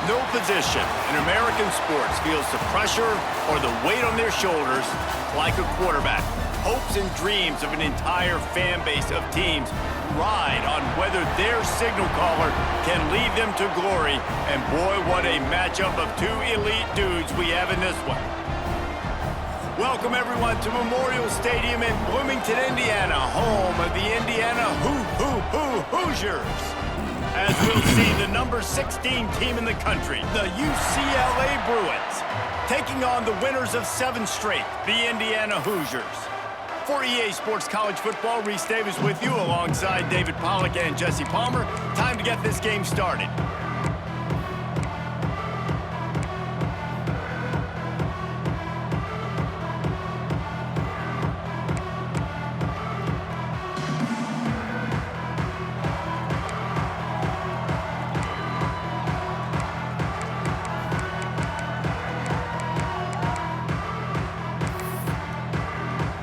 No position in American sports feels the pressure or the weight on their shoulders like a quarterback. Hopes and dreams of an entire fan base of teams ride on whether their signal caller can lead them to glory. And boy, what a matchup of two elite dudes we have in this one. Welcome everyone to Memorial Stadium in Bloomington, Indiana, home of the Indiana Hoosiers. As we'll see the number 16 team in the country, the UCLA Bruins, taking on the winners of 7 straight, the Indiana Hoosiers. For EA Sports College Football, Reese Davis with you alongside David Pollack and Jesse Palmer. Time to get this game started.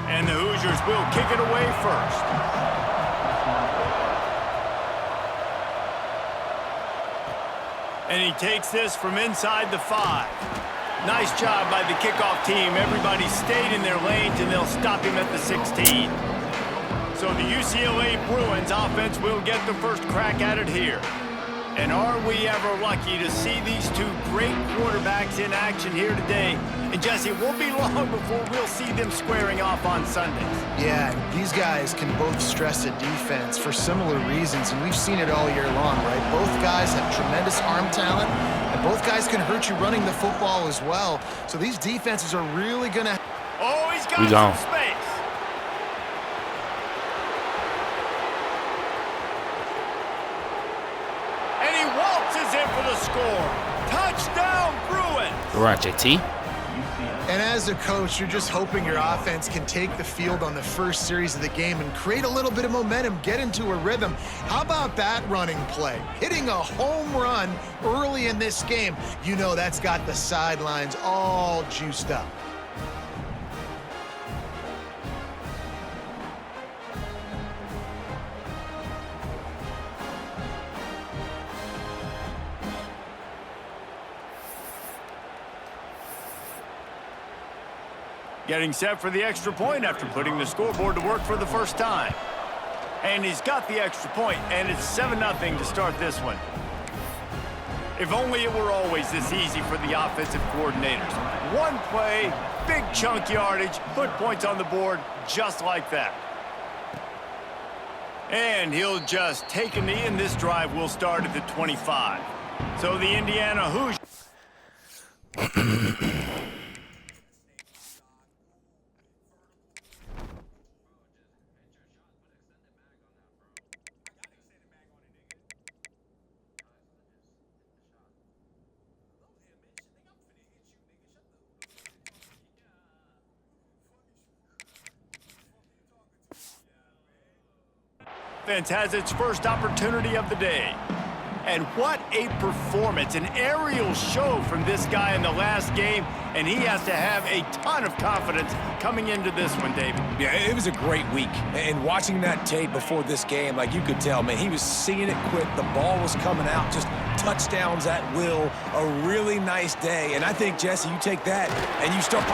And the Hoosiers will kick it away first. And he takes this from inside the 5. Nice job by the kickoff team. Everybody stayed in their lanes, and they'll stop him at the 16. So the UCLA Bruins offense will get the first crack at it here. And are we ever lucky to see these two great quarterbacks in action here today. And Jesse, it won't be long before we'll see them squaring off on Sundays. Yeah, these guys can both stress a defense for similar reasons, and we've seen it all year long, right? Both guys have tremendous arm talent, and both guys can hurt you running the football as well. So these defenses are really going to... Oh, he's got some space. And he waltzes in for the score. Touchdown, Bruins. All right, JT. And as a coach, you're just hoping your offense can take the field on the first series of the game and create a little bit of momentum, get into a rhythm. How about that running play? Hitting a home run early in this game. You know that's got the sidelines all juiced up. Getting set for the extra point after putting the scoreboard to work for the first time. And he's got the extra point, and it's 7-0 to start this one. If only it were always this easy for the offensive coordinators. One play, big chunk yardage, put points on the board just like that. And he'll just take a knee, and this drive will start at the 25. So the Indiana Hoosiers... Offense has its first opportunity of the day. And what a performance, an aerial show from this guy in the last game, and he has to have a ton of confidence coming into this one, David. Yeah, it was a great week. And watching that tape before this game, like you could tell, man, he was seeing it quick. The ball was coming out, just touchdowns at will. A really nice day. And I think, Jesse, you take that and you start...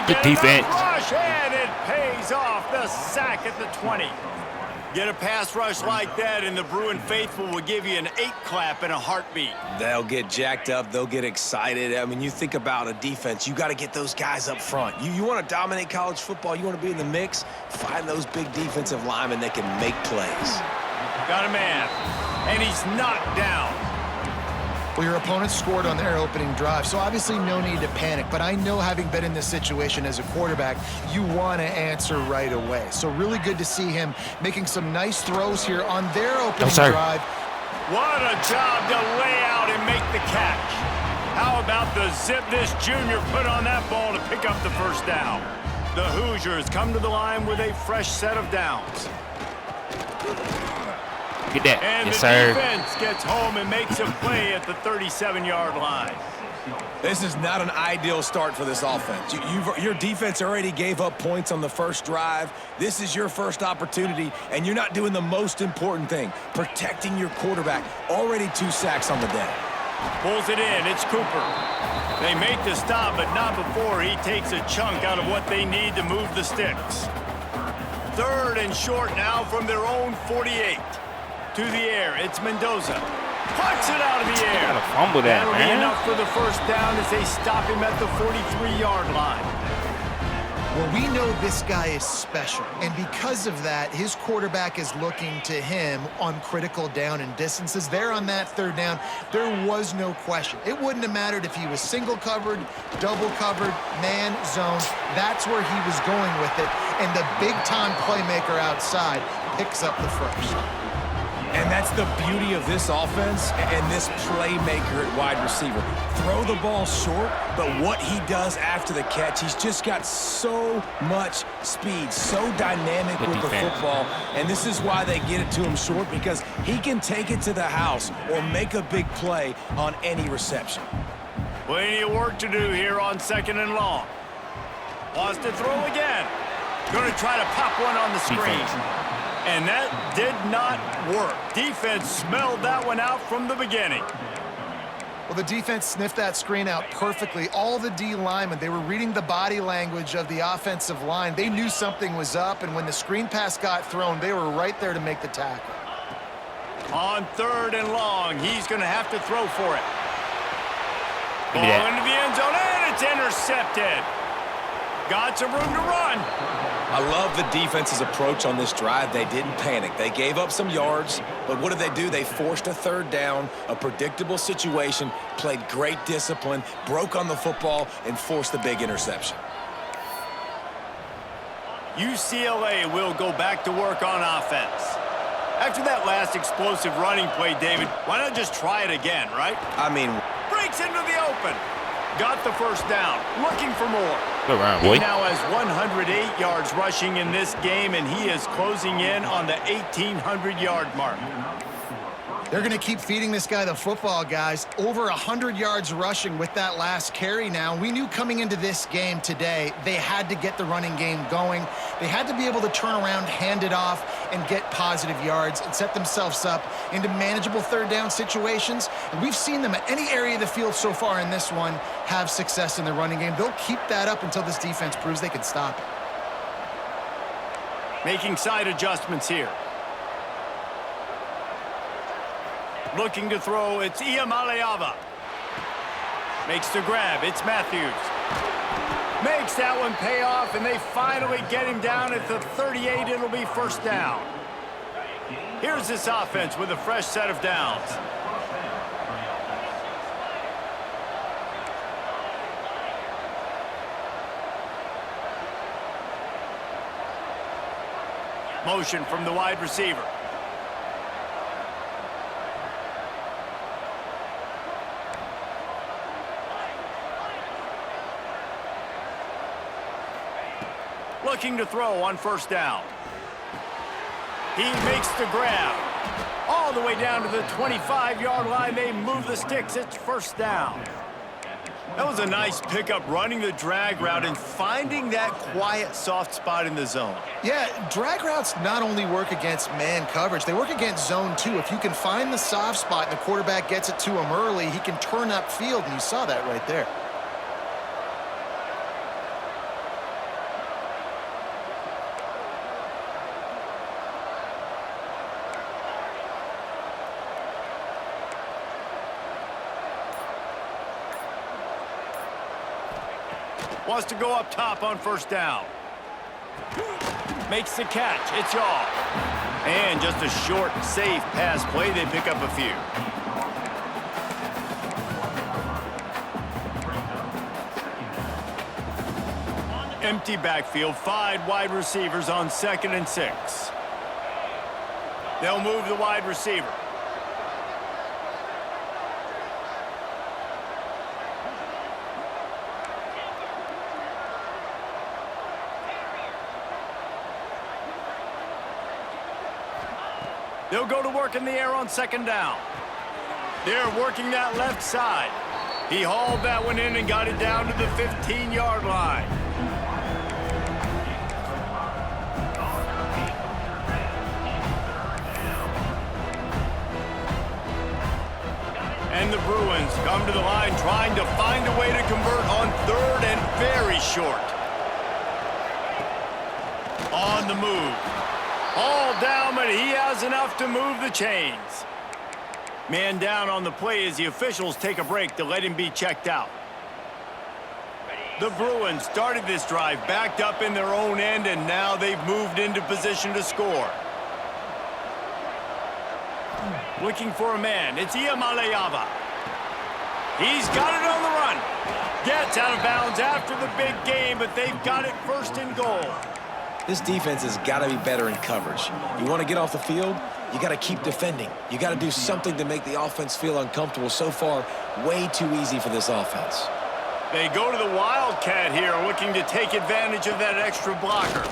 Good defense. Rush, and it pays off the sack at the 20. Get a pass rush like that, and the Bruin faithful will give you an 8 clap and a heartbeat. They'll get jacked up. They'll get excited. I mean, you think about a defense, you got to get those guys up front. You want to dominate college football. You want to be in the mix. Find those big defensive linemen that can make plays. Got a man, and he's knocked down. Well, your opponent scored on their opening drive, so obviously no need to panic. But I know, having been in this situation as a quarterback, you want to answer right away. So really good to see him making some nice throws here on their opening drive. What a job to lay out and make the catch. How about the zip this junior put on that ball to pick up the first down? The Hoosiers come to the line with a fresh set of downs. Get that. And yes, the sir. defense gets home and makes a play at the 37-yard line. This is not an ideal start for this offense. Your defense already gave up points on the first drive. This is your first opportunity, and you're not doing the most important thing, protecting your quarterback. Already 2 sacks on the day. Pulls it in. It's Cooper. They make the stop, but not before he takes a chunk out of what they need to move the sticks. 3rd and short now from their own 48. To the air, it's Mendoza. Puts it out of the air. Gotta fumble that, That'll man. be enough for the first down as they stop him at the 43-yard line. Well, we know this guy is special, and because of that, his quarterback is looking to him on critical down and distances. There on that 3rd down, there was no question. It wouldn't have mattered if he was single covered, double covered, man, zone. That's where he was going with it, and the big-time playmaker outside picks up the first. And that's the beauty of this offense and this playmaker at wide receiver. Throw the ball short, but what he does after the catch, he's just got so much speed, so dynamic with the football. And this is why they get it to him short, because he can take it to the house or make a big play on any reception. Plenty of work to do here on 2nd and long. Wants to throw again. Going to try to pop one on the screen. And that did not work. Defense smelled that one out from the beginning. Well, the defense sniffed that screen out perfectly. All the D linemen, they were reading the body language of the offensive line. They knew something was up, and when the screen pass got thrown, they were right there to make the tackle. On 3rd and long, he's going to have to throw for it. Ball into the end zone, and it's intercepted. Got some room to run. I love the defense's approach on this drive. They didn't panic. They gave up some yards, but what did they do? They forced a 3rd down, a predictable situation, played great discipline, broke on the football, and forced the big interception. UCLA will go back to work on offense. After that last explosive running play, David, why not just try it again, right? I mean, Breaks into the open. Got the first down. Looking for more. Good round, boy. He now has 108 yards rushing in this game, and he is closing in on the 1,800-yard mark. They're going to keep feeding this guy the football, guys. Over 100 yards rushing with that last carry now. We knew coming into this game today, they had to get the running game going. They had to be able to turn around, hand it off, and get positive yards and set themselves up into manageable 3rd down situations. And we've seen them at any area of the field so far in this one have success in the running game. They'll keep that up until this defense proves they can stop it. Making side adjustments here. Looking to throw, it's Iamaleava. Makes the grab, it's Matthews. Makes that one pay off, and they finally get him down at the 38. It'll be first down. Here's this offense with a fresh set of downs. Motion from the wide receiver. Looking to throw on first down. He makes the grab. All the way down to the 25-yard line. They move the sticks. It's first down. That was a nice pickup, running the drag route and finding that quiet, soft spot in the zone. Yeah, drag routes not only work against man coverage, they work against zone too. If you can find the soft spot and the quarterback gets it to him early, he can turn upfield, and you saw that right there. Wants to go up top on first down. Makes the catch. It's off. And just a short, safe pass play. They pick up a few. Empty backfield. 5 wide receivers on 2nd and 6. They'll move the wide receiver. They'll go to work in the air on 2nd down. They're working that left side. He hauled that one in and got it down to the 15-yard line. And the Bruins come to the line trying to find a way to convert on third and very short. On the move. All down, but he has enough to move the chains. Man down on the play as the officials take a break to let him be checked out. The Bruins started this drive backed up in their own end, and now they've moved into position to score. Looking for a man. It's Iamaleava. He's got it on the run. Gets out of bounds after the big game, but they've got it first and goal. This defense has got to be better in coverage. You want to get off the field, you got to keep defending. You got to do something to make the offense feel uncomfortable. So far, way too easy for this offense. They go to the Wildcat here, looking to take advantage of that extra blocker.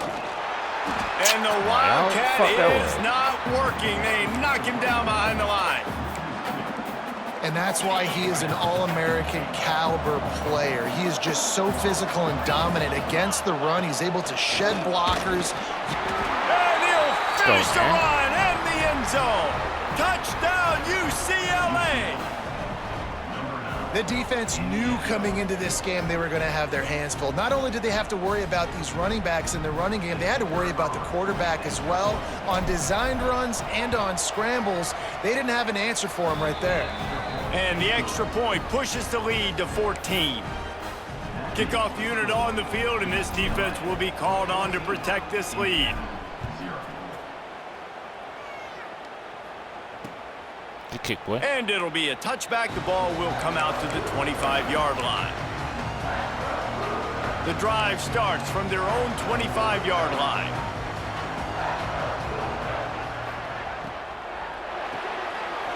And the Wildcat is not working. They knock him down behind the line. And that's why he is an All-American caliber player. He is just so physical and dominant against the run. He's able to shed blockers. And he'll finish the run and the end zone. Touchdown, UCLA. The defense knew coming into this game they were going to have their hands full. Not only did they have to worry about these running backs in the running game, they had to worry about the quarterback as well. On designed runs and on scrambles, they didn't have an answer for him right there. And the extra point pushes the lead to 14. Kickoff unit on the field, and this defense will be called on to protect this lead. And it'll be a touchback. The ball will come out to the 25-yard line. The drive starts from their own 25-yard line.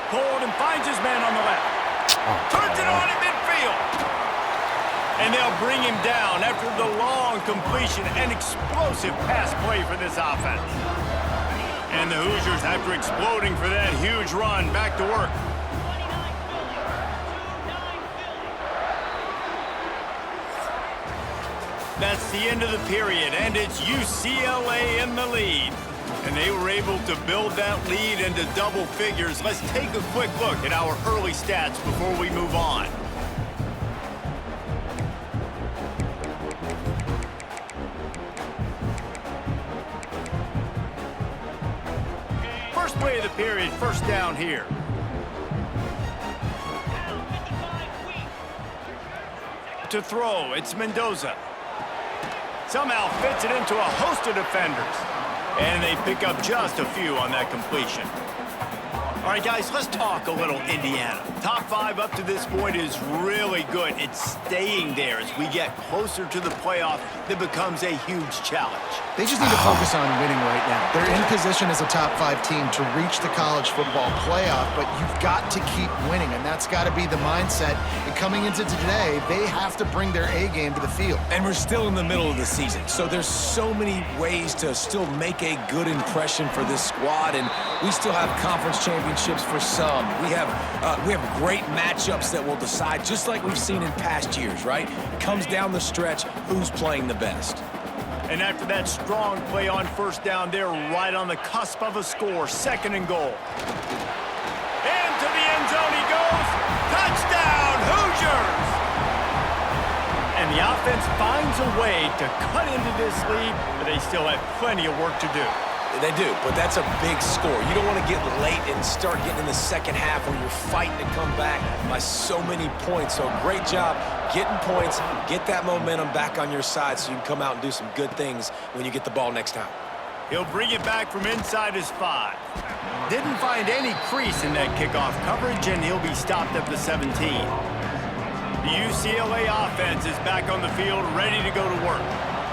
Pulled and finds his man on the left. Turns it on at midfield. And they'll bring him down after the long completion. An explosive pass play for this offense. And the Hoosiers, after exploding for that huge run, back to work. That's the end of the period, and it's UCLA in the lead. And they were able to build that lead into double figures. Let's take a quick look at our early stats before we move on. First play of the period, first down here. To throw, it's Mendoza. Somehow fits it into a host of defenders. And they pick up just a few on that completion. All right, guys, let's talk a little Indiana. Top 5 up to this point is really good. It's staying there as we get closer to the playoff that becomes a huge challenge. They just need to focus on winning right now. They're in position as a top 5 team to reach the college football playoff, but you've got to keep winning, and that's got to be the mindset. And coming into today, they have to bring their A game to the field. And we're still in the middle of the season, so there's so many ways to still make a good impression for this squad, and we still have conference championships for some. We have great matchups that will decide, just like we've seen in past years, right? Comes down the stretch, who's playing the best. And after that strong play on first down, they're right on the cusp of a score. Second and goal. And to the end zone he goes. Touchdown, Hoosiers! And the offense finds a way to cut into this lead, but they still have plenty of work to do. They do, but that's a big score. You don't want to get late and start getting in the second half where you're fighting to come back by so many points. So great job getting points, get that momentum back on your side so you can come out and do some good things when you get the ball next time. He'll bring it back from inside his 5. Didn't find any crease in that kickoff coverage, and he'll be stopped at the 17. The UCLA offense is back on the field, ready to go to work.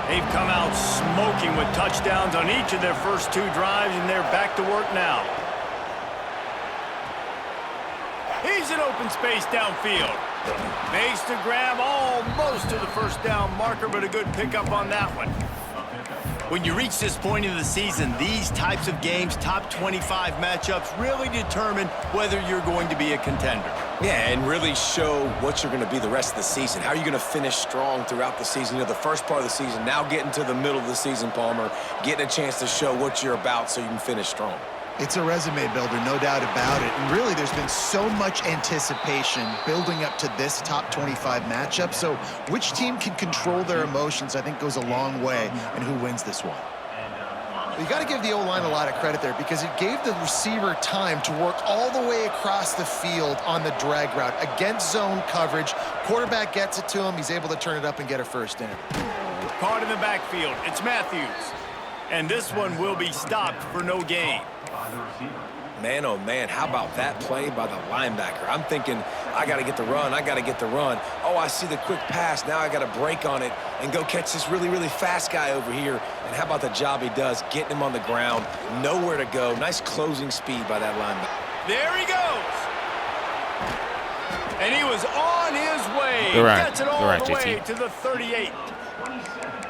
They've come out smoking with touchdowns on each of their first 2 drives, and they're back to work now. He's in open space downfield. Makes the grab almost to the first down marker, but a good pickup on that one. When you reach this point in the season, these types of games, top 25 matchups, really determine whether you're going to be a contender. Yeah, and really show what you're going to be the rest of the season. How are you going to finish strong throughout the season? You know, the first part of the season, now getting to the middle of the season, Palmer, getting a chance to show what you're about so you can finish strong. It's a resume builder, no doubt about it. And really, there's been so much anticipation building up to this top 25 matchup. So which team can control their emotions, I think, goes a long way in who wins this one. You got to give the O-line a lot of credit there because it gave the receiver time to work all the way across the field on the drag route against zone coverage. Quarterback gets it to him. He's able to turn it up and get a first down. Caught in the backfield. It's Matthews. And this one will be stopped for no gain. Man, oh man, how about that play by the linebacker? I'm thinking, I got to get the run, I got to get the run. Oh, I see the quick pass. Now I got to break on it and go catch this really, really fast guy over here. And how about the job he does, getting him on the ground, nowhere to go. Nice closing speed by that linebacker. There he goes. And he was on his way. You're right. Gets it all the way to the 38.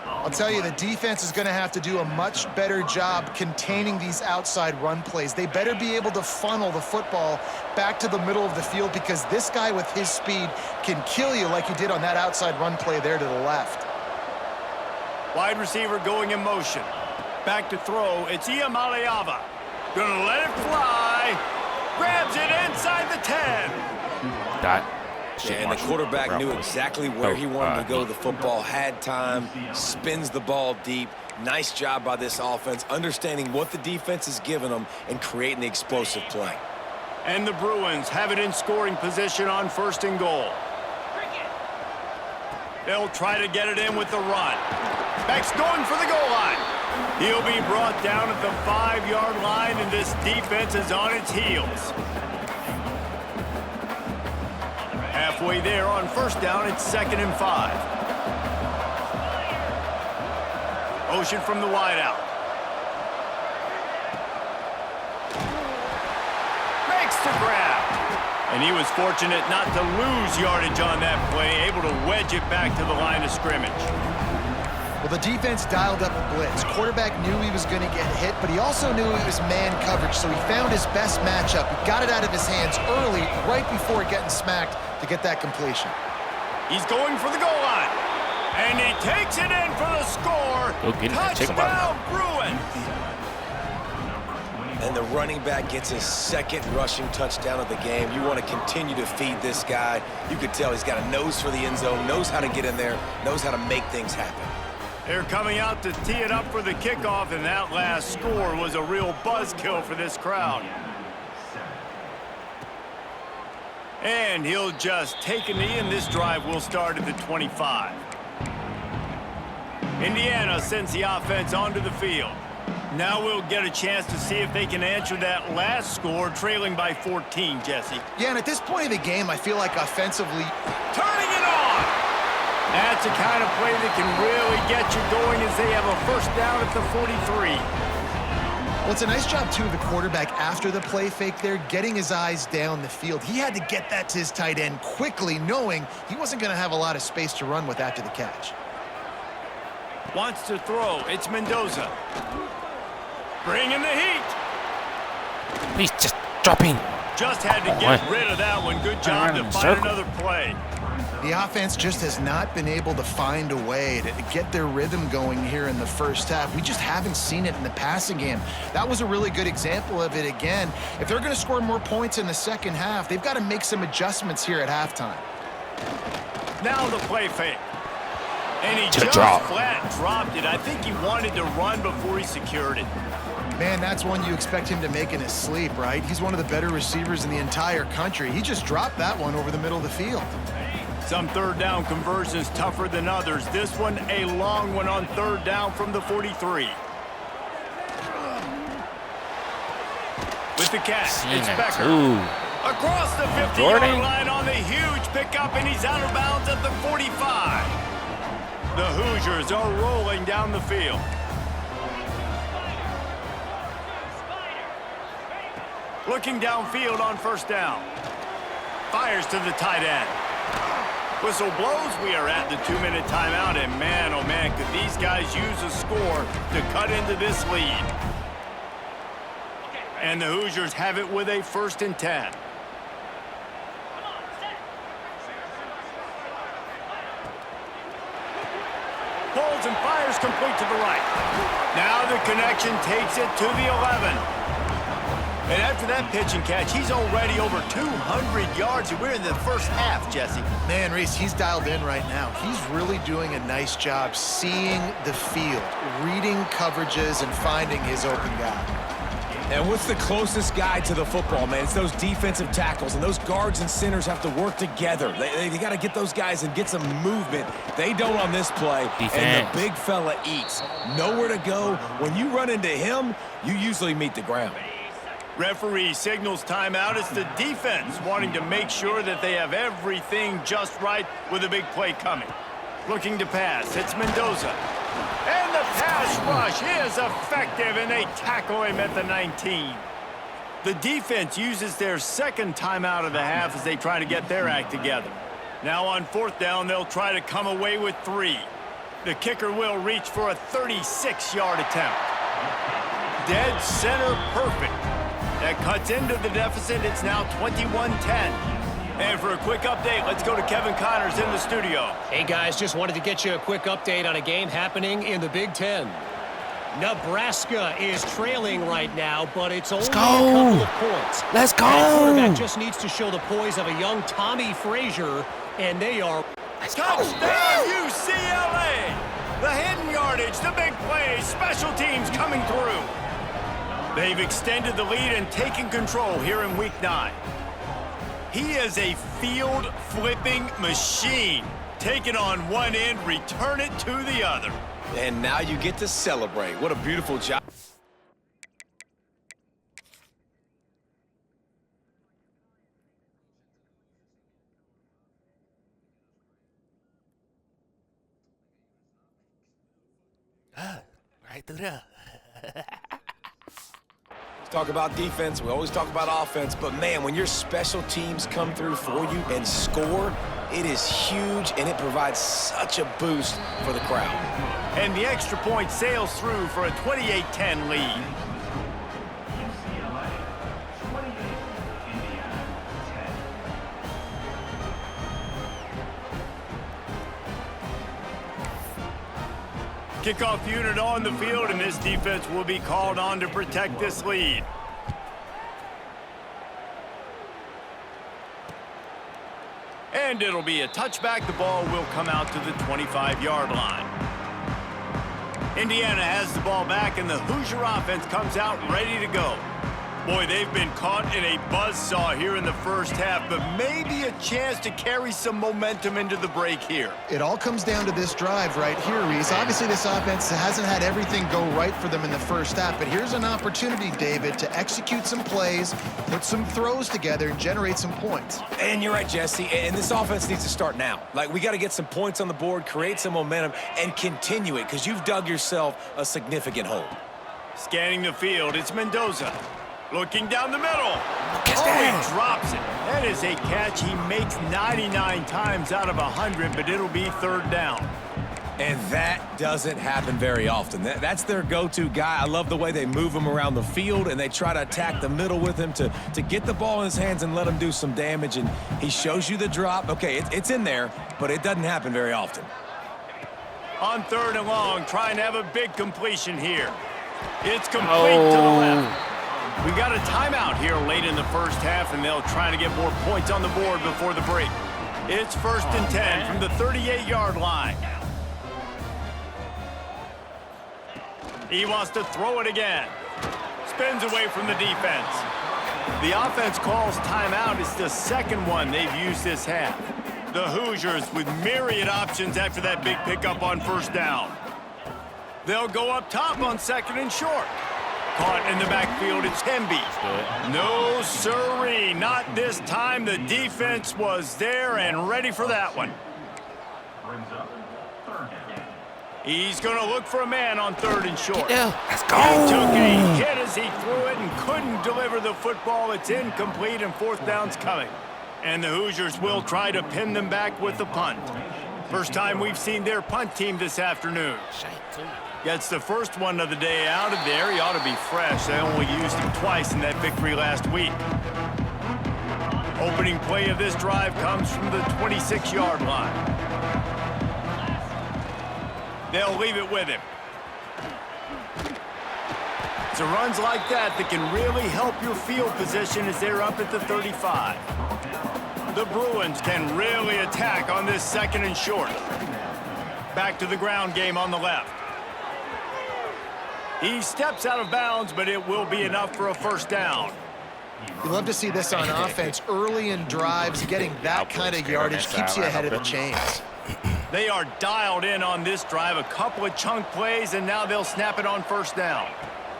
I'll tell you, the defense is going to have to do a much better job containing these outside run plays. They better be able to funnel the football back to the middle of the field because this guy with his speed can kill you like he did on that outside run play there to the left. Wide receiver going in motion. Back to throw. It's Iamaleava. Gonna let it fly. Grabs it inside the 10. And the quarterback knew exactly where he wanted to go with the football, had time, spins the ball deep. Nice job by this offense, understanding what the defense is giving them and creating the explosive play. And the Bruins have it in scoring position on 1st and goal. They'll try to get it in with the run. Beck's going for the goal line. He'll be brought down at the 5-yard line, and this defense is on its heels. Halfway there on 1st down, it's 2nd and 5. Motion from the wideout. Makes the grab. And he was fortunate not to lose yardage on that play, able to wedge it back to the line of scrimmage. Well, the defense dialed up a blitz. Quarterback knew he was going to get hit, but he also knew it was man coverage, so he found his best matchup. He got it out of his hands early, right before getting smacked to get that completion. He's going for the goal line, and he takes it in for the score. Touchdown, Bruins! And the running back gets his 2nd rushing touchdown of the game. You want to continue to feed this guy. You could tell he's got a nose for the end zone, knows how to get in there, knows how to make things happen. They're coming out to tee it up for the kickoff, and that last score was a real buzzkill for this crowd. And he'll just take a knee, and this drive will start at the 25. Indiana sends the offense onto the field. Now we'll get a chance to see if they can answer that last score, trailing by 14, Jesse. Yeah, and at this point of the game, I feel like offensively... Turning it on! That's the kind of play that can really get you going as they have a 1st down at the 43. Well, it's a nice job, too, of the quarterback after the play fake there, getting his eyes down the field. He had to get that to his tight end quickly, knowing he wasn't going to have a lot of space to run with after the catch. Wants to throw. It's Mendoza. Bringing the heat. Please just drop in. Just had to get rid of that one. Good job to find another play. The offense just has not been able to find a way to get their rhythm going here in the 1st half. We just haven't seen it in the passing game. That was a really good example of it again. If they're going to score more points in the 2nd half, they've got to make some adjustments here at halftime. Now the play fake. And he just flat dropped it. I think he wanted to run before he secured it. Man, that's one you expect him to make in his sleep, right? He's one of the better receivers in the entire country. He just dropped that one over the middle of the field. Some 3rd down conversions tougher than others. This one a long one on 3rd down from the 43. With the catch, it's Becker. Across the 50-yard line on the huge pickup, and he's out of bounds at the 45. The Hoosiers are rolling down the field. Looking downfield on 1st down. Fires to the tight end. Whistle blows. We are at the 2-minute timeout, and man, oh man, could these guys use a score to cut into this lead. And the Hoosiers have it with a 1st and 10. Pulls and fires complete to the right. Now the connection takes it to the 11. And after that pitch and catch, he's already over 200 yards, and we're in the first half, Jesse. Man, Reese, he's dialed in right now. He's really doing a nice job seeing the field, reading coverages, and finding his open guy. And what's the closest guy to the football, man? It's those defensive tackles, and those guards and centers have to work together. They got to get those guys and get some movement. They don't on this play, and the big fella eats. Nowhere to go. When you run into him, you usually meet the ground. Referee signals timeout. It's the defense wanting to make sure that they have everything just right with a big play coming. Looking to pass. It's Mendoza. And the pass rush is effective, and they tackle him at the 19. The defense uses their second timeout of the half as they try to get their act together. Now on fourth down, they'll try to come away with 3. The kicker will reach for a 36-yard attempt. Dead center perfect. That cuts into the deficit. It's now 21-10. And for a quick update, let's go to Kevin Connors in the studio. Hey, guys, just wanted to get you a quick update on a game happening in the Big Ten. Nebraska is trailing right now, but it's only a couple of points. Let's go! That quarterback just needs to show the poise of a young Tommy Frazier, and they are... Touchdown, UCLA! The hidden yardage, the big plays, special teams coming through. They've extended the lead and taken control here in Week 9. He is a field-flipping machine. Take it on one end, return it to the other. And now you get to celebrate. What a beautiful job. Right through there. Talk about defense, we always talk about offense, but man, when your special teams come through for you and score, it is huge, and it provides such a boost for the crowd. And the extra point sails through for a 28-10 lead. Kickoff unit on the field, and this defense will be called on to protect this lead. And it'll be a touchback. The ball will come out to the 25-yard line. Indiana has the ball back, and the Hoosier offense comes out ready to go. Boy, they've been caught in a buzzsaw here in the first half, but maybe a chance to carry some momentum into the break here. It all comes down to this drive right here, Reese. Obviously, this offense hasn't had everything go right for them in the first half, but here's an opportunity, David, to execute some plays, put some throws together, and generate some points. And you're right, Jesse, and this offense needs to start now. Like, we got to get some points on the board, create some momentum, and continue it, because you've dug yourself a significant hole. Scanning the field, it's Mendoza. Looking down the middle. He drops it. That is a catch he makes 99 times out of 100, but it'll be third down. And that doesn't happen very often. That's their go-to guy. I love the way they move him around the field, and they try to attack the middle with him to get the ball in his hands and let him do some damage. And he shows you the drop. Okay, it's in there, but it doesn't happen very often. On third and long, trying to have a big completion here. It's complete to the left. We got a timeout here late in the first half, and they'll try to get more points on the board before the break. It's 1st and 10 from the 38-yard line. He wants to throw it again. Spins away from the defense. The offense calls timeout. It's the second one they've used this half. The Hoosiers with myriad options after that big pickup on first down. They'll go up top on second and short. Caught in the backfield, it's Hemby. No siree, not this time. The defense was there and ready for that one. He's going to look for a man on third and short. Let's go! He took a hit as he threw it and couldn't deliver the football. It's incomplete, and fourth down's coming. And the Hoosiers will try to pin them back with the punt. First time we've seen their punt team this afternoon. Gets the first one of the day out of there. He ought to be fresh. They only used him twice in that victory last week. Opening play of this drive comes from the 26-yard line. They'll leave it with him. It's the runs like that that can really help your field position as they're up at the 35. The Bruins can really attack on this 2nd and short. Back to the ground game on the left. He steps out of bounds, but it will be enough for a first down. You love to see this on offense. Early in drives, getting that kind of yardage keeps you ahead of the chains. They are dialed in on this drive. A couple of chunk plays, and now they'll snap it on first down.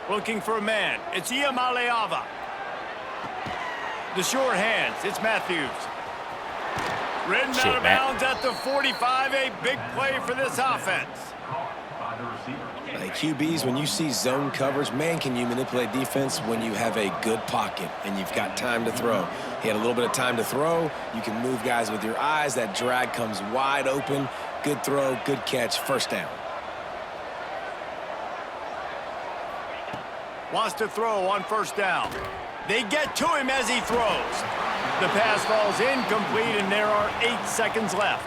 Looking for a man. It's Iamaleava. The short hands. It's Matthews. Ridden out of bounds at the 45. A big play for this offense. QBs, when you see zone coverage, man, can you manipulate defense when you have a good pocket and you've got time to throw. He had a little bit of time to throw. You can move guys with your eyes. That drag comes wide open. Good throw, good catch, first down. Wants to throw on first down. They get to him as he throws. The pass falls incomplete, and there are 8 seconds left.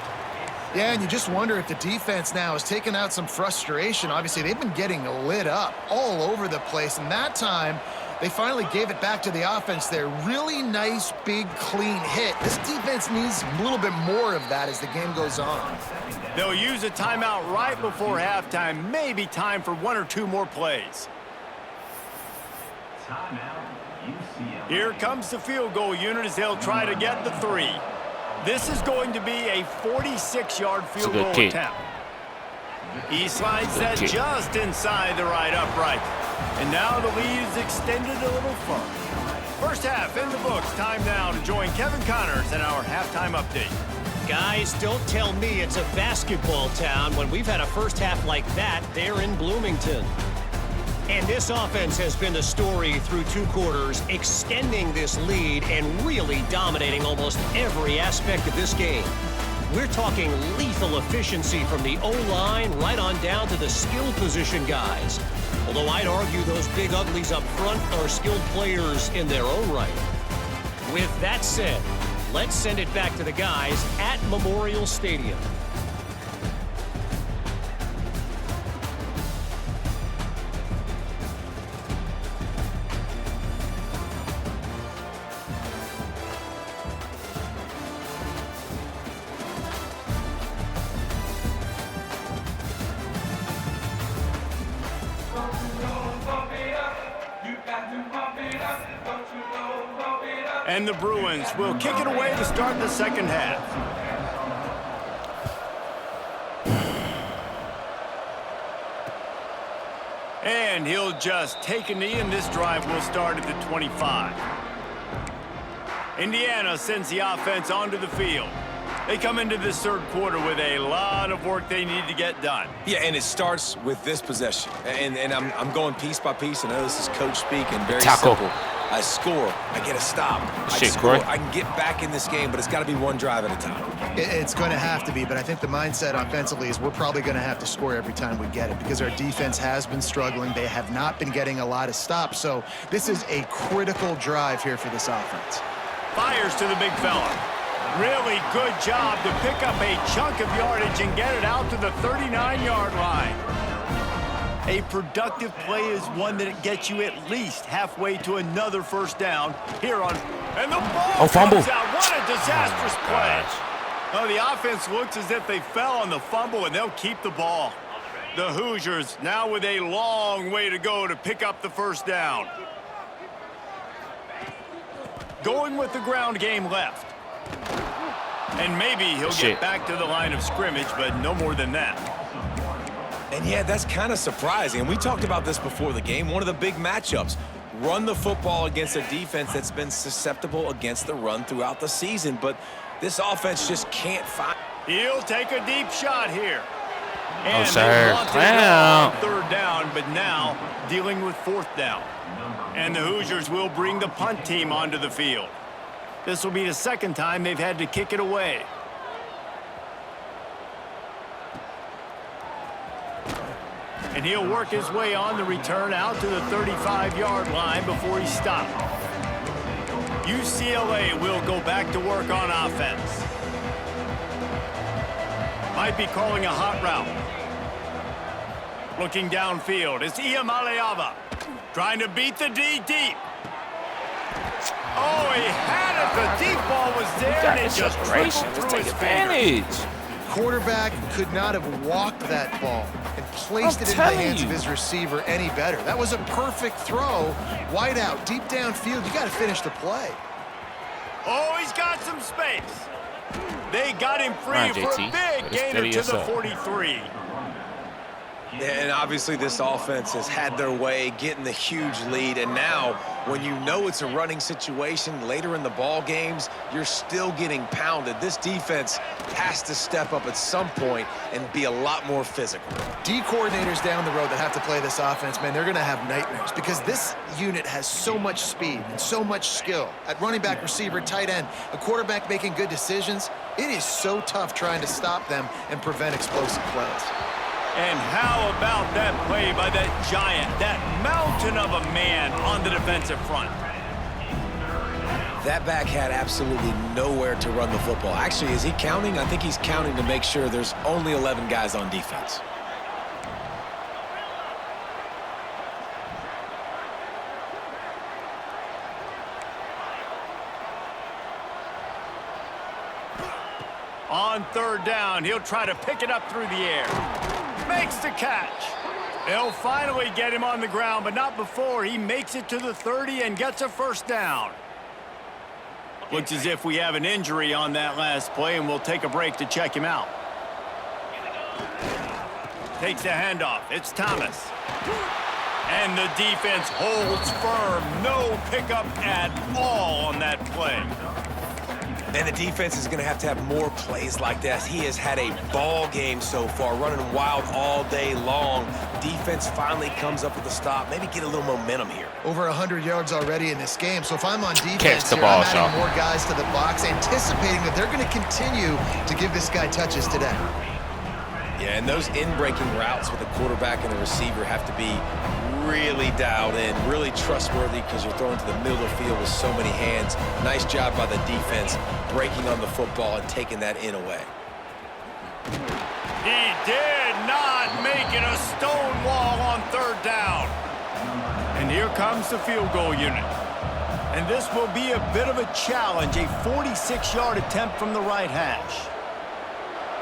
Yeah, and you just wonder if the defense now has taken out some frustration. Obviously, they've been getting lit up all over the place, and that time they finally gave it back to the offense there. Really nice, big, clean hit. This defense needs a little bit more of that as the game goes on. They'll use a timeout right before halftime. Maybe time for 1 or 2 more plays. Here comes the field goal unit as they'll try to get the 3. This is going to be a 46-yard field goal attempt. He slides that just inside the right upright. And now the lead is extended a little further. First half in the books. Time now to join Kevin Connors in our halftime update. Guys, don't tell me it's a basketball town when we've had a first half like that there in Bloomington. And this offense has been the story through 2 quarters, extending this lead and really dominating almost every aspect of this game. We're talking lethal efficiency from the O-line right on down to the skill position guys. Although I'd argue those big uglies up front are skilled players in their own right. With that said, let's send it back to the guys at Memorial Stadium. And the Bruins will kick it away to start the second half. And he'll just take a knee, and this drive will start at the 25. Indiana sends the offense onto the field. They come into this 3rd quarter with a lot of work they need to get done. Yeah, and it starts with this possession. And I'm going piece by piece. I know this is coach speak and very simple. I score. I get a stop. I can get back in this game, but it's got to be 1 drive at a time. It's going to have to be, but I think the mindset offensively is we're probably going to have to score every time we get it because our defense has been struggling. They have not been getting a lot of stops, so this is a critical drive here for this offense. Fires to the big fella. Really good job to pick up a chunk of yardage and get it out to the 39-yard line. A productive play is one that gets you at least halfway to another first down here on. And the ball fumble. comes out. What a disastrous play. Oh, the offense looks as if they fell on the fumble, and they'll keep the ball. The Hoosiers now with a long way to go to pick up the first down. Going with the ground game left. And maybe he'll get back to the line of scrimmage, but no more than that. And yeah, that's kind of surprising. And we talked about this before the game. One of the big matchups. Run the football against a defense that's been susceptible against the run throughout the season. But this offense just can't find. He'll take a deep shot here. And sir. Wow. 3rd down, but now dealing with 4th down. And the Hoosiers will bring the punt team onto the field. This will be the 2nd time they've had to kick it away. And he'll work his way on the return out to the 35-yard line before he's stopped. UCLA will go back to work on offense. Might be calling a hot route. Looking downfield, it's Iamaleava. Trying to beat the D deep. Oh, he had it. The deep ball was there, and it just trickled through his fingers. Quarterback could not have walked that ball and placed it into the hands of his receiver any better. That was a perfect throw. Wide out, deep downfield. You got to finish the play. Oh, he's got some space. They got him free for a big gainer to the 43. And obviously this offense has had their way, getting the huge lead. And now, when you know it's a running situation later in the ball games, you're still getting pounded. This defense has to step up at some point and be a lot more physical. D coordinators down the road that have to play this offense, man, they're going to have nightmares because this unit has so much speed and so much skill. At running back, receiver, tight end, a quarterback making good decisions, it is so tough trying to stop them and prevent explosive plays. And how about that play by that giant, that mountain of a man on the defensive front? That back had absolutely nowhere to run the football. Actually, is he counting? I think he's counting to make sure there's only 11 guys on defense. On third down, he'll try to pick it up through the air. Makes the catch. They'll finally get him on the ground, but not before he makes it to the 30 and gets a first down. Looks as if we have an injury on that last play, and we'll take a break to check him out. Takes the handoff. It's Thomas. And the defense holds firm. No pickup at all on that play. And the defense is going to have more plays like that. He has had a ball game so far, running wild all day long. Defense finally comes up with a stop. Maybe get a little momentum here. Over 100 yards already in this game. So if I'm on defense Catch the here, ball, I'm adding more guys to the box, anticipating that they're going to continue to give this guy touches today. Yeah, and those in-breaking routes with the quarterback and the receiver have to be really dialed in, really trustworthy because you're throwing to the middle of the field with so many hands. Nice job by the defense breaking on the football and taking that in away. He did not make it a stone wall on third down. And here comes the field goal unit. And this will be a bit of a challenge, a 46-yard attempt from the right hash.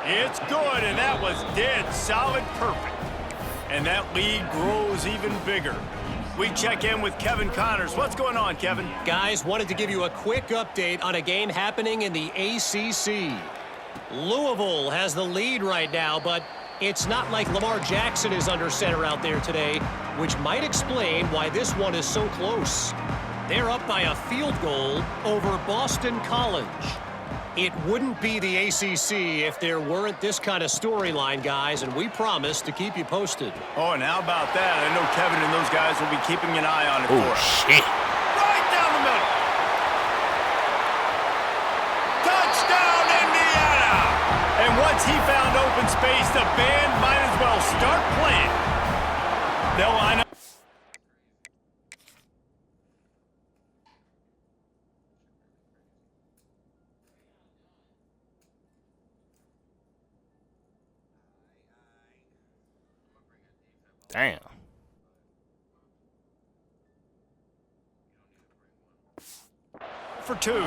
It's good, and that was dead solid perfect. And that lead grows even bigger. We check in with Kevin Connors. What's going on, Kevin? Guys, wanted to give you a quick update on a game happening in the ACC. Louisville has the lead right now, but it's not like Lamar Jackson is under center out there today, which might explain why this one is so close. They're up by a field goal over Boston College. It wouldn't be the ACC if there weren't this kind of storyline, guys, and we promise to keep you posted. Oh, and how about that? I know Kevin and those guys will be keeping an eye on it Oh, for us. shit. Right down the middle. Touchdown, Indiana! And once he found open space, the band might as well start playing. They'll line up. Damn. For two.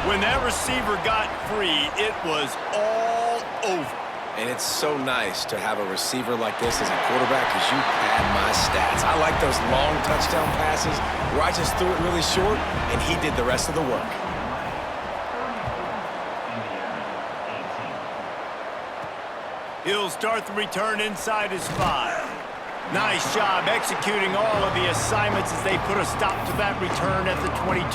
When that receiver got free, it was all over. And it's so nice to have a receiver like this as a quarterback because you pad my stats. I like those long touchdown passes where I just threw it really short and he did the rest of the work. He'll start the return inside his 5. Nice job executing all of the assignments as they put a stop to that return at the 22.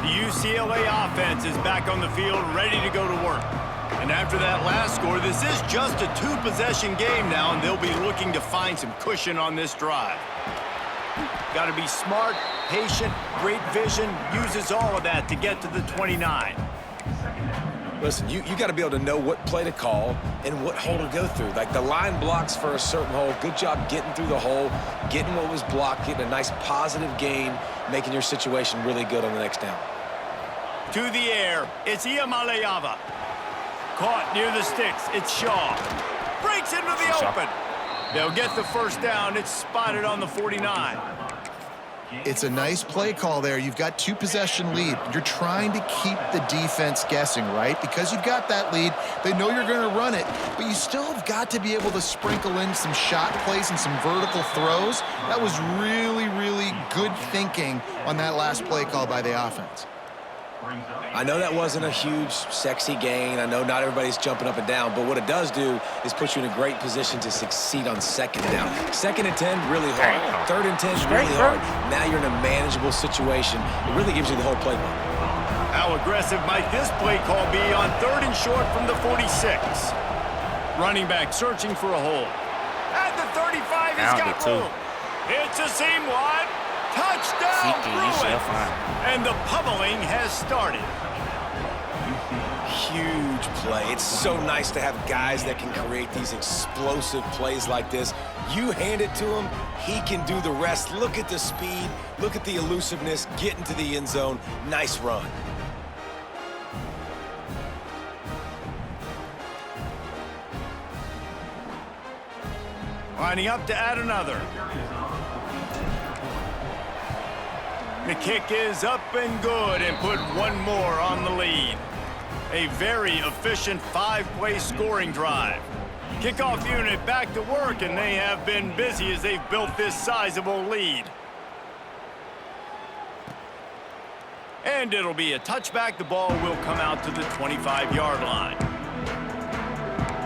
The UCLA offense is back on the field, ready to go to work. And after that last score, this is just a 2-possession game now, and they'll be looking to find some cushion on this drive. Got to be smart, patient, great vision, uses all of that to get to the 29. Listen, you got to be able to know what play to call and what hole to go through. Like the line blocks for a certain hole. Good job getting through the hole, getting what was blocked, getting a nice positive gain, making your situation really good on the next down. To the air, it's Iamaleava. Caught near the sticks, it's Shaw. Breaks into the open. They'll get the first down. It's spotted on the 49. It's a nice play call there. You've got 2-possession lead. You're trying to keep the defense guessing, right? Because you've got that lead, they know you're going to run it, but you still have got to be able to sprinkle in some shot plays and some vertical throws. That was really, really good thinking on that last play call by the offense. I know that wasn't a huge, sexy gain. I know not everybody's jumping up and down, but what it does do is put you in a great position to succeed on second down. 2nd and 10, really hard. 3rd and 10, really hard. Now you're in a manageable situation. It really gives you the whole playbook. How aggressive might this play call be on 3rd and short from the 46? Running back searching for a hole. At the 35, he's got room. It's a seam wide. Touchdown, Bruins! And the pummeling has started. Huge play. It's so nice to have guys that can create these explosive plays like this. You hand it to him, he can do the rest. Look at the speed, look at the elusiveness, get into the end zone. Nice run. Lining up to add another. The kick is up and good and put one more on the lead. A very efficient 5-play scoring drive. Kickoff unit back to work, and they have been busy as they've built this sizable lead. And it'll be a touchback. The ball will come out to the 25-yard line.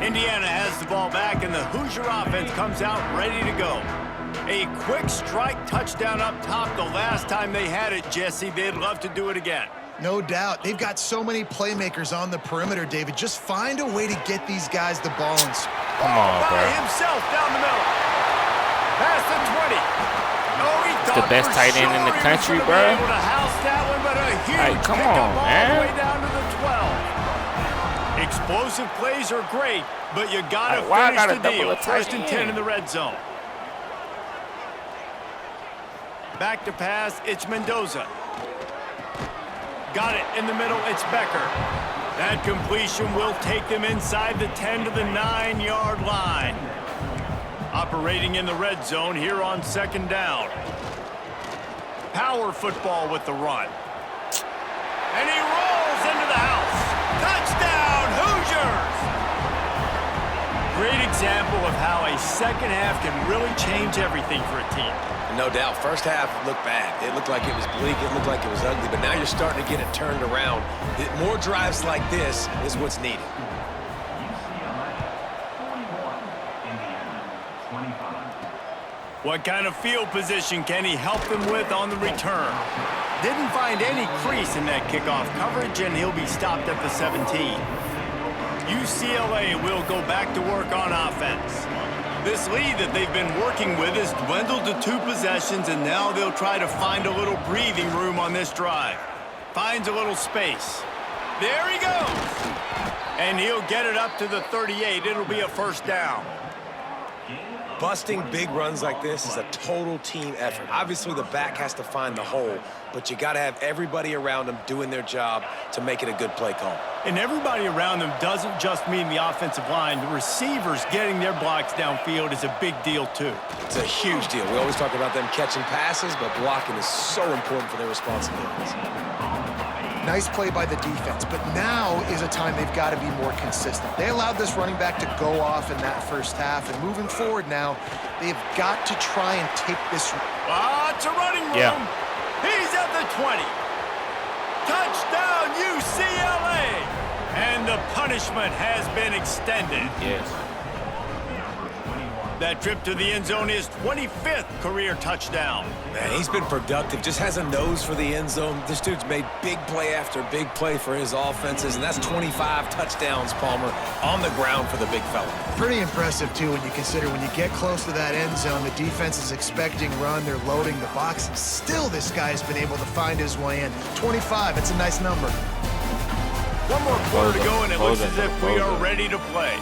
Indiana has the ball back, and the Hoosier offense comes out ready to go. A quick strike touchdown up top. The last time they had it, Jesse, they'd love to do it again. No doubt. They've got so many playmakers on the perimeter, David. Just find a way to get these guys the ball. Come on, bro. By himself down the middle. Past the 20. Oh, he It's the best tight end in the country, bro. Able to house that one, but a huge Hey, come pickup on, all man. the way down to the 12. Explosive plays are great, but you got to Why I finish gotta the double deal. a tight 1st and 10 end? in the red zone. Back to pass, it's Mendoza. Got it in the middle, it's Becker. That completion will take them inside the 10 to the 9-yard line. Operating in the red zone here on 2nd down. Power football with the run. And he rolls into the house. Touchdown, Hoosiers! Great example of how a second half can really change everything for a team. No doubt, first half looked bad. It looked like it was bleak, it looked like it was ugly, but now you're starting to get it turned around. More drives like this is what's needed. What kind of field position can he help them with on the return? Didn't find any crease in that kickoff coverage, and he'll be stopped at the 17. UCLA will go back to work on offense. This lead that they've been working with has dwindled to 2 possessions, and now they'll try to find a little breathing room on this drive. Finds a little space. There he goes. And he'll get it up to the 38. It'll be a first down. Busting big runs like this is a total team effort. Obviously, the back has to find the hole, but you got to have everybody around them doing their job to make it a good play call. And everybody around them doesn't just mean the offensive line. The receivers getting their blocks downfield is a big deal, too. It's a huge deal. We always talk about them catching passes, but blocking is so important for their responsibilities. Nice play by the defense, but now is a time they've got to be more consistent. They allowed this running back to go off in that first half, and moving forward now, they've got to try and take this. It's a running room. Yeah. He's at the 20. Touchdown, UCLA. And the punishment has been extended. Yes. That trip to the end zone is 25th career touchdown. Man, he's been productive, just has a nose for the end zone. This dude's made big play after big play for his offenses, and that's 25 touchdowns, Palmer, on the ground for the big fella. Pretty impressive, too, when you consider when you get close to that end zone, the defense is expecting run, they're loading the box. Still, this guy's been able to find his way in. 25, it's a nice number. One more quarter to go, and it looks as if we are ready to play.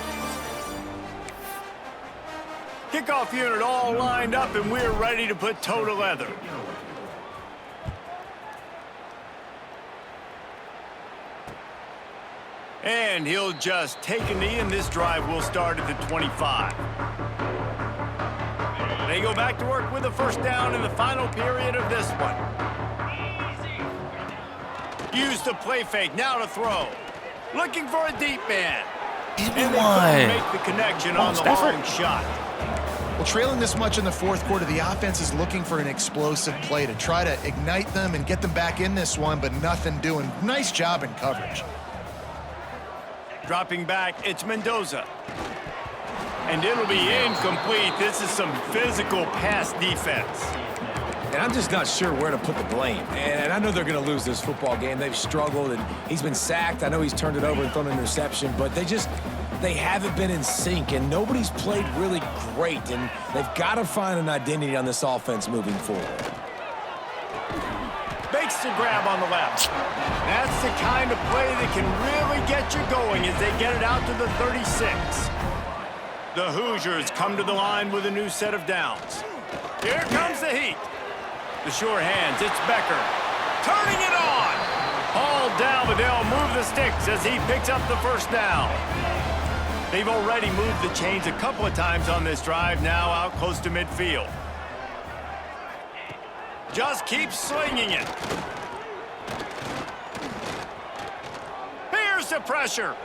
Kickoff unit all lined up, and we're ready to put toe to leather. And he'll just take a knee, and this drive will start at the 25. They go back to work with a first down in the final period of this one. Use the play fake, now to throw. Looking for a deep man. And they couldn't make the connection on the long shot. Well, trailing this much in the fourth quarter, the offense is looking for an explosive play to try to ignite them and get them back in this one, but nothing doing. Nice job in coverage. Dropping back, it's Mendoza. And it'll be incomplete. This is some physical pass defense. And I'm just not sure where to put the blame. And I know they're going to lose this football game. They've struggled, and he's been sacked. I know he's turned it over and thrown an interception, but they haven't been in sync, and nobody's played really great, and they've got to find an identity on this offense moving forward. Makes the grab on the left. That's the kind of play that can really get you going as they get it out to the 36. The Hoosiers come to the line with a new set of downs. Here comes the heat. The sure hands, it's Becker. Turning it on. All down, but they'll move the sticks as he picks up the first down. They've already moved the chains a couple of times on this drive, now out close to midfield. Just keep slinging it. Here's the pressure.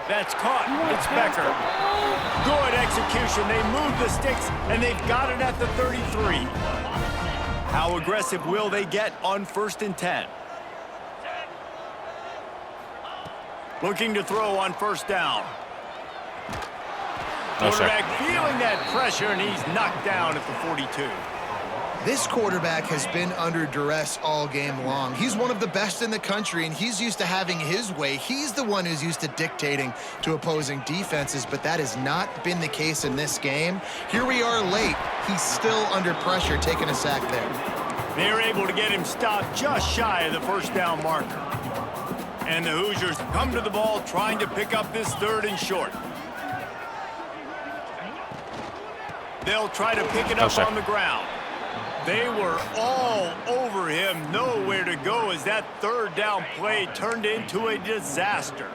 That's caught. It's Becker. Good execution. They move the sticks, and they've got it at the 33. How aggressive will they get on 1st and 10? Looking to throw on first down. Quarterback feeling that pressure, and he's knocked down at the 42. This quarterback has been under duress all game long. He's one of the best in the country, and he's used to having his way. He's the one who's used to dictating to opposing defenses, but that has not been the case in this game. Here we are late. He's still under pressure, taking a sack there. They're able to get him stopped just shy of the first down marker. And the Hoosiers come to the ball trying to pick up this 3rd and short. They'll try to pick it up on the ground. They were all over him, nowhere to go as that 3rd down play turned into a disaster.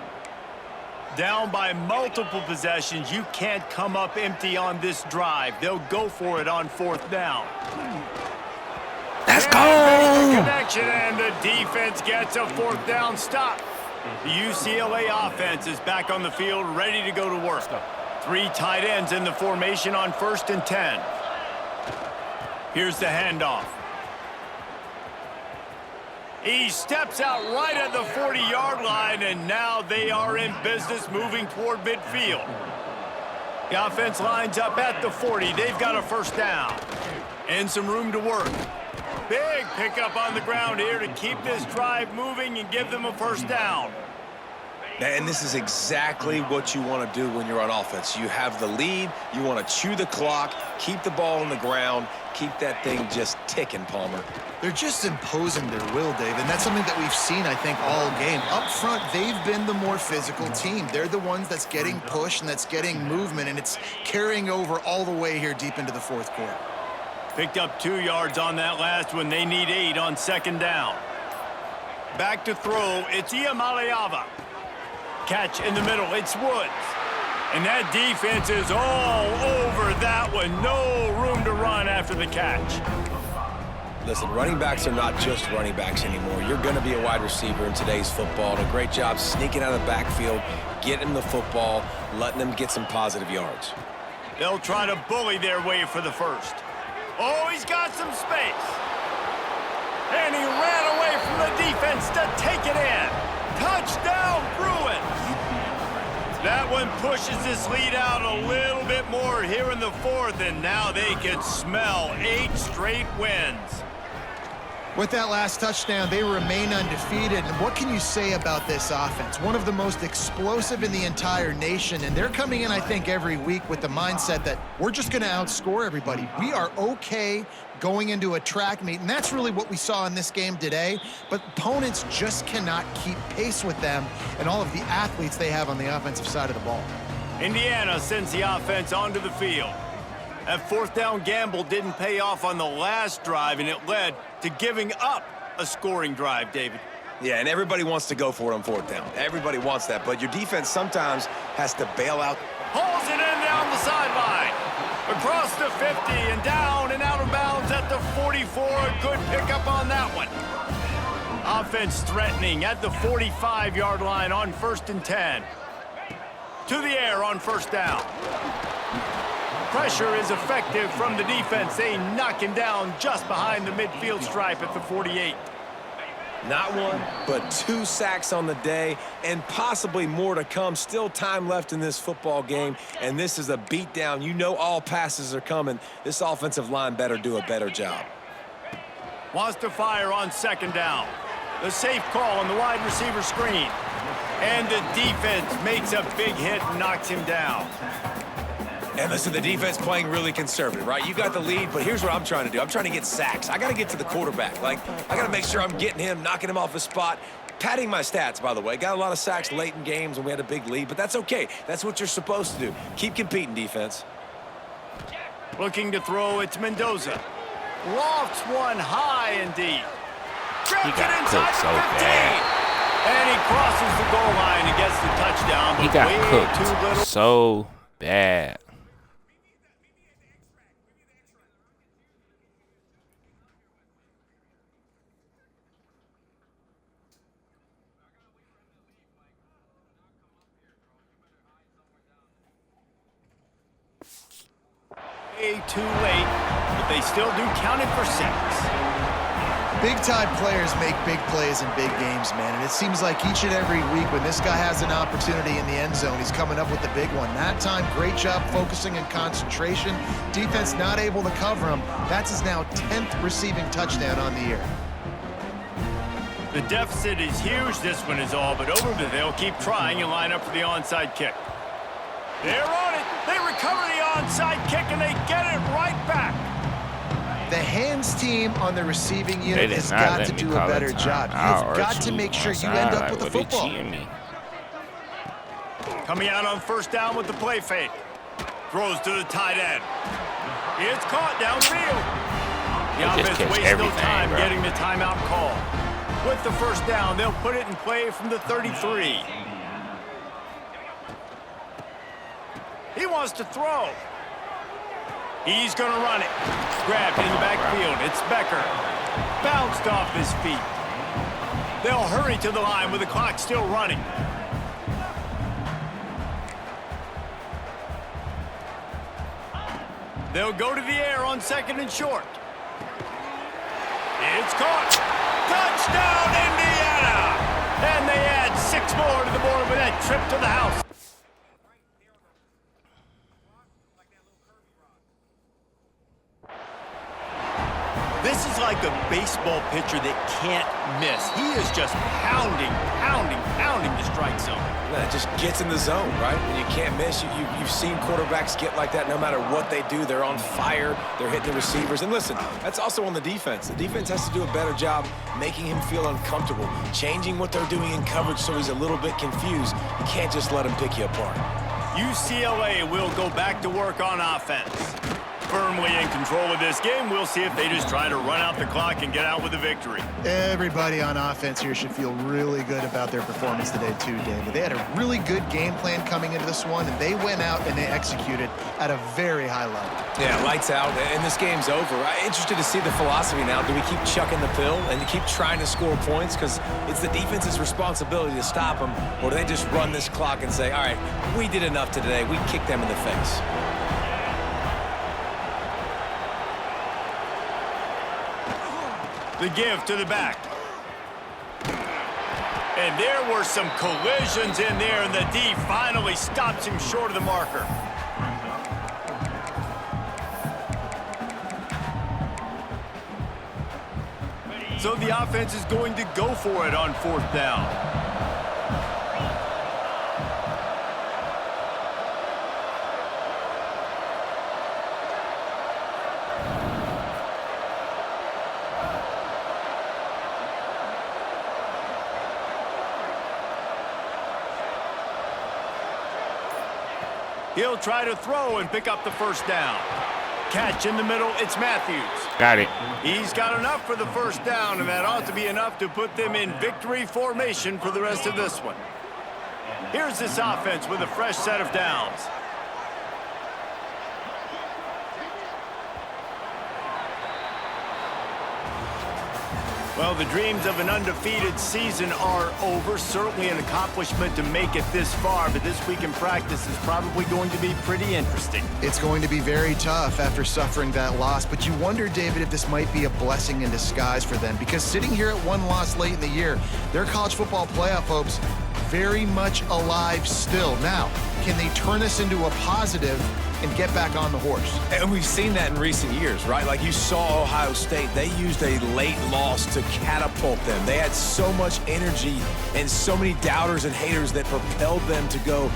Down by multiple possessions, you can't come up empty on this drive. They'll go for it on 4th down. Let's go! Connection, and the defense gets a 4th down stop. The UCLA offense is back on the field, ready to go to work. 3 tight ends in the formation on 1st and 10. Here's the handoff. He steps out right at the 40-yard line, and now they are in business moving toward midfield. The offense lines up at the 40. They've got a first down and some room to work. Big pickup on the ground here to keep this drive moving and give them a first down. And this is exactly what you want to do when you're on offense. You have the lead, you want to chew the clock, keep the ball on the ground, keep that thing just ticking, Palmer. They're just imposing their will, Dave, and that's something that we've seen, I think, all game. Up front, they've been the more physical team. They're the ones that's getting pushed and that's getting movement, and it's carrying over all the way here deep into the 4th quarter. Picked up 2 yards on that last one. They need 8 on 2nd down. Back to throw, it's Iamaleava. Catch in the middle, it's Woods. And that defense is all over that one. No room to run after the catch. Listen, running backs are not just running backs anymore. You're going to be a wide receiver in today's football. And a great job sneaking out of the backfield, getting the football, letting them get some positive yards. They'll try to bully their way for the first. Oh, he's got some space. And he ran away from the defense to take it in. Touchdown, Bruins. That one pushes this lead out a little bit more here in the 4th, and now they can smell 8 straight wins. With that last touchdown, they remain undefeated. And what can you say about this offense? One of the most explosive in the entire nation. And they're coming in, I think, every week with the mindset that we're just going to outscore everybody. We are okay going into a track meet. And that's really what we saw in this game today. But opponents just cannot keep pace with them and all of the athletes they have on the offensive side of the ball. Indiana sends the offense onto the field. That 4th down gamble didn't pay off on the last drive, and it led to giving up a scoring drive, David. Yeah, and everybody wants to go for it on 4th down. Everybody wants that, but your defense sometimes has to bail out. Pulls it in down the sideline. Across the 50 and down and out of bounds at the 44. A good pickup on that one. Offense threatening at the 45-yard line on 1st and 10. To the air on 1st down. Pressure is effective from the defense. They knock him down just behind the midfield stripe at the 48. Not one, but 2 sacks on the day, and possibly more to come. Still time left in this football game, and this is a beatdown. You know all passes are coming. This offensive line better do a better job. Wants to fire on 2nd down. The safe call on the wide receiver screen. And the defense makes a big hit and knocks him down. And listen, the defense playing really conservative, right? You got the lead, but here's what I'm trying to do. I'm trying to get sacks. I got to get to the quarterback. I got to make sure I'm getting him, knocking him off his spot. Padding my stats, by the way. Got a lot of sacks late in games when we had a big lead, but that's okay. That's what you're supposed to do. Keep competing, defense. Looking to throw, it's Mendoza. Lofts one high and deep. He got cooked so bad. And he crosses the goal line and gets the touchdown. He got cooked so bad. Too late, but they still do count it for 6. Big-time players make big plays in big games, man, and it seems like each and every week when this guy has an opportunity in the end zone, he's coming up with the big one. That time, great job focusing and concentration. Defense not able to cover him. That's his now 10th receiving touchdown on the year. The deficit is huge. This one is all but over, but they'll keep trying and line up for the onside kick. They're on it. They recover the onside kick, and they get it right back. The hands team on the receiving unit has got to do a better job. You've got to make sure you end up with the football. Coming out on 1st down with the play fake. Throws to the tight end. It's caught downfield. The offense wastes no time getting the timeout call. With the 1st down, they'll put it in play from the 33. He wants to throw. He's going to run it. Grabbed in the backfield. It's Becker. Bounced off his feet. They'll hurry to the line with the clock still running. They'll go to the air on 2nd and short. It's caught. Touchdown, Indiana! And they add 6 more to the board with that trip to the house. This is like a baseball pitcher that can't miss. He is just pounding the strike zone. It just gets in the zone, right? When you can't miss, you've seen quarterbacks get like that no matter what they do. They're on fire. They're hitting the receivers. And listen, that's also on the defense. The defense has to do a better job making him feel uncomfortable, changing what they're doing in coverage so he's a little bit confused. You can't just let him pick you apart. UCLA will go back to work on offense. Firmly in control of this game. We'll see if they just try to run out the clock and get out with a victory. Everybody on offense here should feel really good about their performance today too, David. They had a really good game plan coming into this one, and they went out and they executed at a very high level. Yeah, lights out, and this game's over. I'm interested to see the philosophy now. Do we keep chucking the pill and keep trying to score points because it's the defense's responsibility to stop them, or do they just run this clock and say, all right, we did enough today. We kicked them in the face. The give to the back. And there were some collisions in there, and the D finally stops him short of the marker. So the offense is going to go for it on 4th down. He'll try to throw and pick up the 1st down. Catch in the middle, it's Matthews. Got it. He's got enough for the 1st down, and that ought to be enough to put them in victory formation for the rest of this one. Here's this offense with a fresh set of downs. Well, the dreams of an undefeated season are over. Certainly an accomplishment to make it this far, but this week in practice is probably going to be pretty interesting. It's going to be very tough after suffering that loss, but you wonder, David, if this might be a blessing in disguise for them, because sitting here at one loss late in the year, their college football playoff hopes very much alive still. Now, can they turn this into a positive and get back on the horse? And we've seen that in recent years, right? Like you saw Ohio State, they used a late loss to catapult them. They had so much energy and so many doubters and haters that propelled them to go